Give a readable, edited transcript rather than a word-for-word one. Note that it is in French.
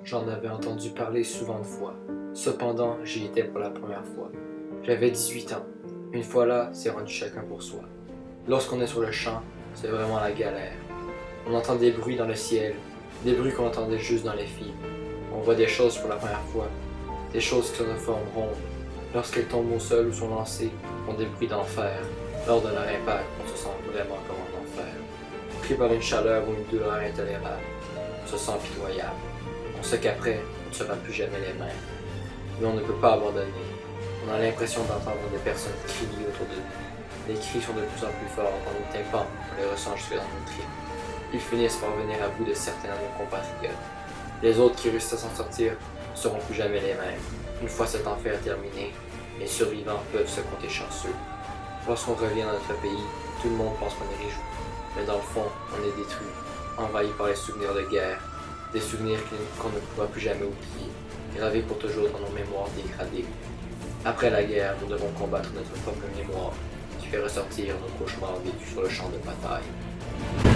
J'en avais entendu parler souvent de fois. Cependant, j'y étais pour la première fois. J'avais 18 ans. Une fois là, c'est rendu chacun pour soi. Lorsqu'on est sur le champ, c'est vraiment la galère. On entend des bruits dans le ciel, des bruits qu'on entendait juste dans les films. On voit des choses pour la première fois, des choses qui sont de forme ronde. Lorsqu'elles tombent au sol ou sont lancées, font des bruits d'enfer. Lors de leur impact, on se sent vraiment comme en enfer. Pris par une chaleur ou une douleur intolérable, on se sent pitoyable. On sait qu'après, on ne sera plus jamais les mêmes. Mais on ne peut pas abandonner. On a l'impression d'entendre des personnes crier autour de nous. Les cris sont de plus en plus forts dans nos tympans, on les ressent jusque dans nos tripes. Ils finissent par venir à bout de certains de nos compatriotes. Les autres qui réussissent à s'en sortir ne seront plus jamais les mêmes. Une fois cet enfer terminé, les survivants peuvent se compter chanceux. Lorsqu'on revient dans notre pays, tout le monde pense qu'on est réjoui. Mais dans le fond, on est détruit, envahi par les souvenirs de guerre, des souvenirs qu'on ne pourra plus jamais oublier, gravés pour toujours dans nos mémoires dégradées. Après la guerre, nous devons combattre notre propre mémoire, qui fait ressortir nos cauchemars vécus sur le champ de bataille.